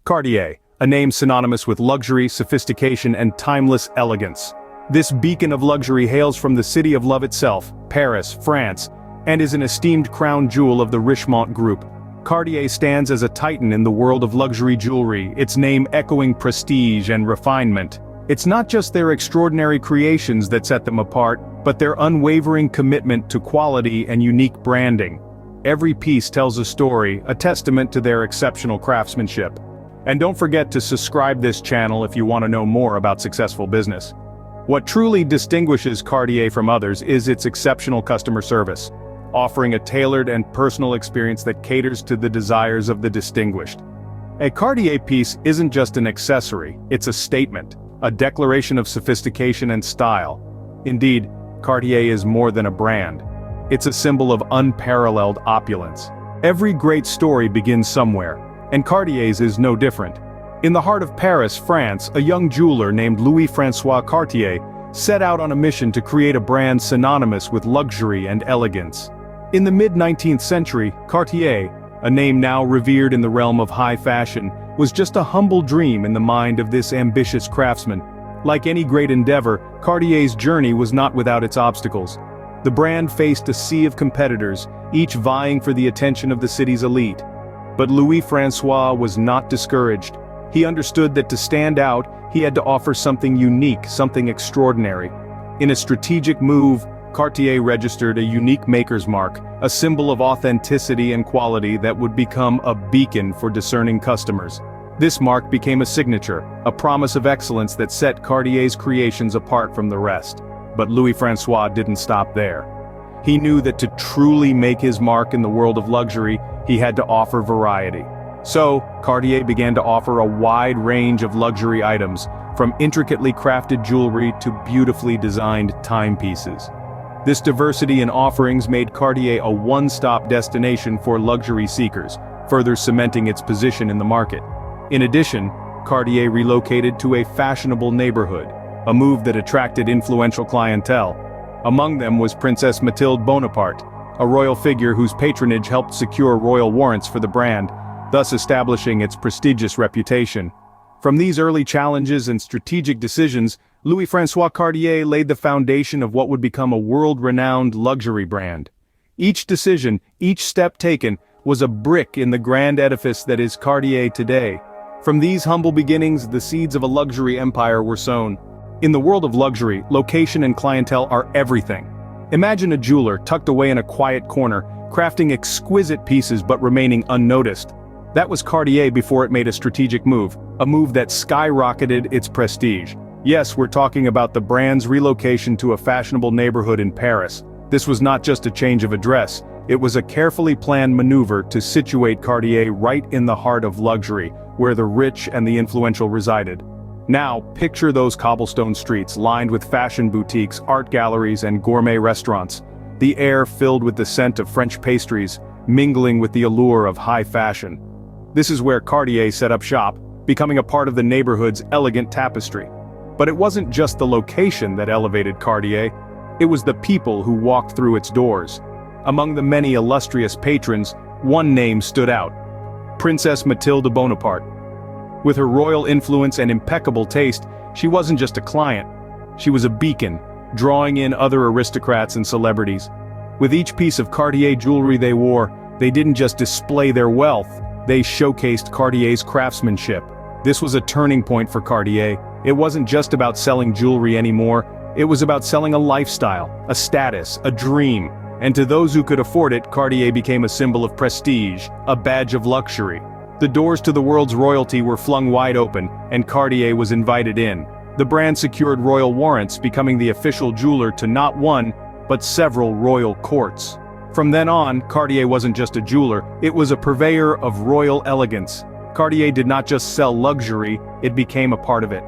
Cartier, a name synonymous with luxury, sophistication, and timeless elegance. This beacon of luxury hails from the city of love itself, Paris, France, and is an esteemed crown jewel of the Richemont Group. Cartier stands as a titan in the world of luxury jewelry, its name echoing prestige and refinement. It's not just their extraordinary creations that set them apart, but their unwavering commitment to quality and unique branding. Every piece tells a story, a testament to their exceptional craftsmanship. And don't forget to subscribe this channel if you want to know more about successful business. What truly distinguishes Cartier from others is its exceptional customer service, offering a tailored and personal experience that caters to the desires of the distinguished. A Cartier piece isn't just an accessory, it's a statement, a declaration of sophistication and style. Indeed, Cartier is more than a brand. It's a symbol of unparalleled opulence. Every great story begins somewhere, and Cartier's is no different. In the heart of Paris, France, a young jeweler named Louis-François Cartier set out on a mission to create a brand synonymous with luxury and elegance. In the mid-19th century, Cartier, a name now revered in the realm of high fashion, was just a humble dream in the mind of this ambitious craftsman. Like any great endeavor, Cartier's journey was not without its obstacles. The brand faced a sea of competitors, each vying for the attention of the city's elite. But Louis-François was not discouraged. He understood that to stand out, he had to offer something unique, something extraordinary. In a strategic move, Cartier registered a unique maker's mark, a symbol of authenticity and quality that would become a beacon for discerning customers. This mark became a signature, a promise of excellence that set Cartier's creations apart from the rest. But Louis-François didn't stop there. He knew that to truly make his mark in the world of luxury, he had to offer variety. So, Cartier began to offer a wide range of luxury items, from intricately crafted jewelry to beautifully designed timepieces. This diversity in offerings made Cartier a one-stop destination for luxury seekers, further cementing its position in the market. In addition, Cartier relocated to a fashionable neighborhood, a move that attracted influential clientele. Among them was Princess Mathilde Bonaparte, a royal figure whose patronage helped secure royal warrants for the brand, thus establishing its prestigious reputation. From these early challenges and strategic decisions, Louis-François Cartier laid the foundation of what would become a world-renowned luxury brand. Each decision, each step taken, was a brick in the grand edifice that is Cartier today. From these humble beginnings, the seeds of a luxury empire were sown. In the world of luxury, location and clientele are everything. Imagine a jeweler tucked away in a quiet corner, crafting exquisite pieces but remaining unnoticed. That was Cartier before it made a strategic move, a move that skyrocketed its prestige. Yes, we're talking about the brand's relocation to a fashionable neighborhood in Paris. This was not just a change of address, it was a carefully planned maneuver to situate Cartier right in the heart of luxury, where the rich and the influential resided. Now, picture those cobblestone streets lined with fashion boutiques, art galleries, and gourmet restaurants. The air filled with the scent of French pastries, mingling with the allure of high fashion. This is where Cartier set up shop, becoming a part of the neighborhood's elegant tapestry. But it wasn't just the location that elevated Cartier, it was the people who walked through its doors. Among the many illustrious patrons, one name stood out: Princess Mathilde Bonaparte. With her royal influence and impeccable taste, she wasn't just a client, she was a beacon, drawing in other aristocrats and celebrities. With each piece of Cartier jewelry they wore, they didn't just display their wealth, they showcased Cartier's craftsmanship. This was a turning point for Cartier. It wasn't just about selling jewelry anymore, it was about selling a lifestyle, a status, a dream. And to those who could afford it, Cartier became a symbol of prestige, a badge of luxury. The doors to the world's royalty were flung wide open, and Cartier was invited in. The brand secured royal warrants, becoming the official jeweler to not one, but several royal courts. From then on, Cartier wasn't just a jeweler, it was a purveyor of royal elegance. Cartier did not just sell luxury, it became a part of it.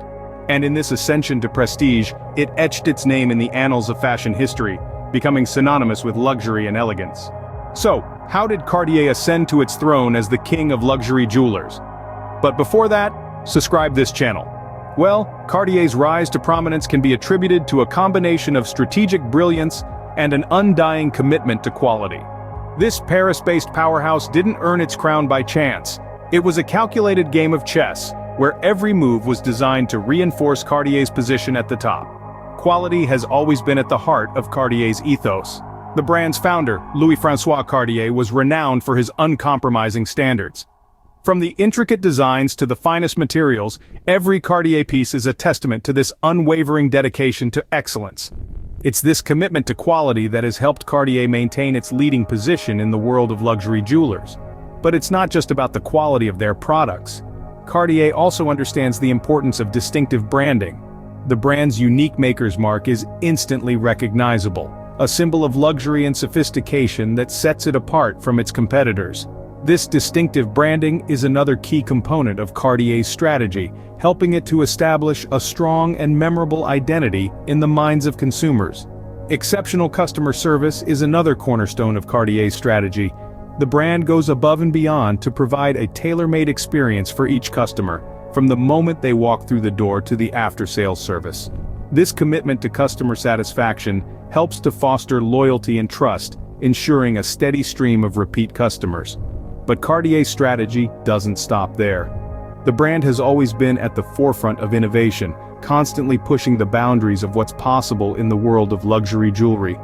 And in this ascension to prestige, it etched its name in the annals of fashion history, becoming synonymous with luxury and elegance. So, how did Cartier ascend to its throne as the king of luxury jewelers? But before that, subscribe this channel. Well, Cartier's rise to prominence can be attributed to a combination of strategic brilliance and an undying commitment to quality. This Paris-based powerhouse didn't earn its crown by chance. It was a calculated game of chess, where every move was designed to reinforce Cartier's position at the top. Quality has always been at the heart of Cartier's ethos. The brand's founder, Louis-François Cartier, was renowned for his uncompromising standards. From the intricate designs to the finest materials, every Cartier piece is a testament to this unwavering dedication to excellence. It's this commitment to quality that has helped Cartier maintain its leading position in the world of luxury jewelers. But it's not just about the quality of their products. Cartier also understands the importance of distinctive branding. The brand's unique maker's mark is instantly recognizable, a symbol of luxury and sophistication that sets it apart from its competitors. This distinctive branding is another key component of Cartier's strategy, helping it to establish a strong and memorable identity in the minds of consumers. Exceptional customer service is another cornerstone of Cartier's strategy. The brand goes above and beyond to provide a tailor-made experience for each customer, from the moment they walk through the door to the after-sales service. This commitment to customer satisfaction helps to foster loyalty and trust, ensuring a steady stream of repeat customers. But Cartier's strategy doesn't stop there. The brand has always been at the forefront of innovation, constantly pushing the boundaries of what's possible in the world of luxury jewelry.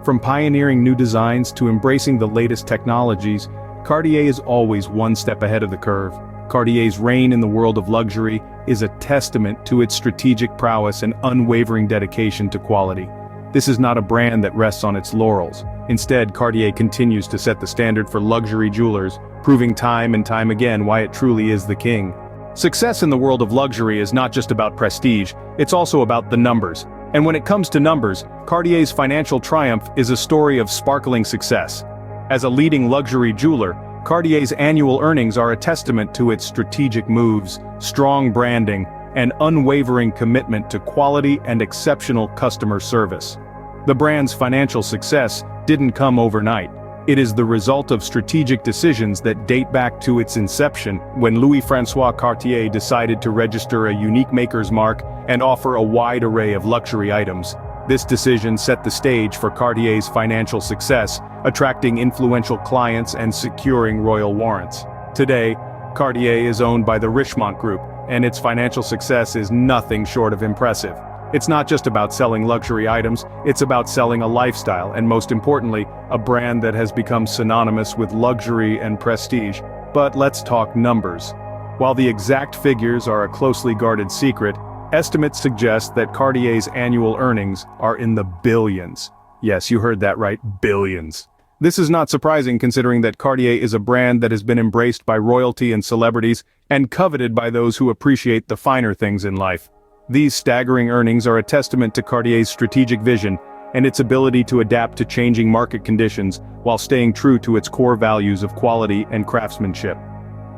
From pioneering new designs to embracing the latest technologies, Cartier is always one step ahead of the curve. Cartier's reign in the world of luxury is a testament to its strategic prowess and unwavering dedication to quality. This is not a brand that rests on its laurels. Instead, Cartier continues to set the standard for luxury jewelers, proving time and time again why it truly is the king. Success in the world of luxury is not just about prestige, it's also about the numbers. And when it comes to numbers, Cartier's financial triumph is a story of sparkling success. As a leading luxury jeweler, Cartier's annual earnings are a testament to its strategic moves, strong branding, and unwavering commitment to quality and exceptional customer service. The brand's financial success didn't come overnight. It is the result of strategic decisions that date back to its inception, when Louis-François Cartier decided to register a unique maker's mark and offer a wide array of luxury items. This decision set the stage for Cartier's financial success, attracting influential clients and securing royal warrants. Today, Cartier is owned by the Richemont Group, and its financial success is nothing short of impressive. It's not just about selling luxury items, it's about selling a lifestyle, and most importantly, a brand that has become synonymous with luxury and prestige. But let's talk numbers. While the exact figures are a closely guarded secret, estimates suggest that Cartier's annual earnings are in the billions. Yes, you heard that right, billions. This is not surprising considering that Cartier is a brand that has been embraced by royalty and celebrities, and coveted by those who appreciate the finer things in life. These staggering earnings are a testament to Cartier's strategic vision and its ability to adapt to changing market conditions while staying true to its core values of quality and craftsmanship.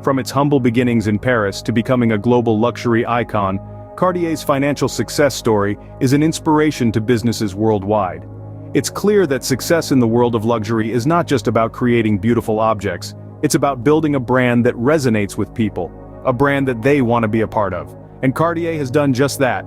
From its humble beginnings in Paris to becoming a global luxury icon, Cartier's financial success story is an inspiration to businesses worldwide. It's clear that success in the world of luxury is not just about creating beautiful objects, it's about building a brand that resonates with people, a brand that they want to be a part of. And Cartier has done just that.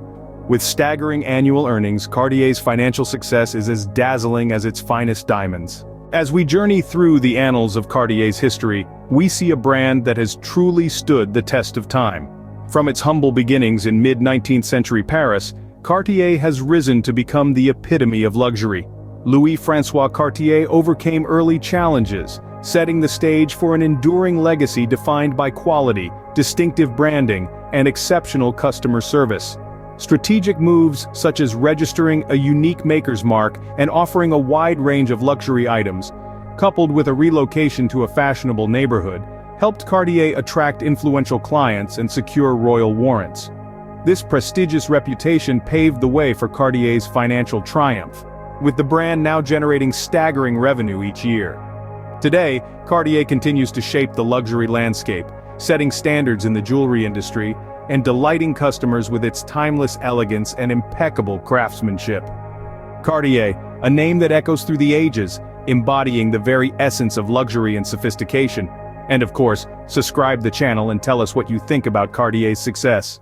With staggering annual earnings, Cartier's financial success is as dazzling as its finest diamonds. As we journey through the annals of Cartier's history, we see a brand that has truly stood the test of time. From its humble beginnings in mid-19th century Paris, Cartier has risen to become the epitome of luxury. Louis-François Cartier overcame early challenges, setting the stage for an enduring legacy defined by quality, distinctive branding, and exceptional customer service. Strategic moves such as registering a unique maker's mark and offering a wide range of luxury items, coupled with a relocation to a fashionable neighborhood, helped Cartier attract influential clients and secure royal warrants. This prestigious reputation paved the way for Cartier's financial triumph, with the brand now generating staggering revenue each year. Today, Cartier continues to shape the luxury landscape, setting standards in the jewelry industry and delighting customers with its timeless elegance and impeccable craftsmanship. Cartier, a name that echoes through the ages, embodying the very essence of luxury and sophistication. And of course, subscribe the channel and tell us what you think about Cartier's success.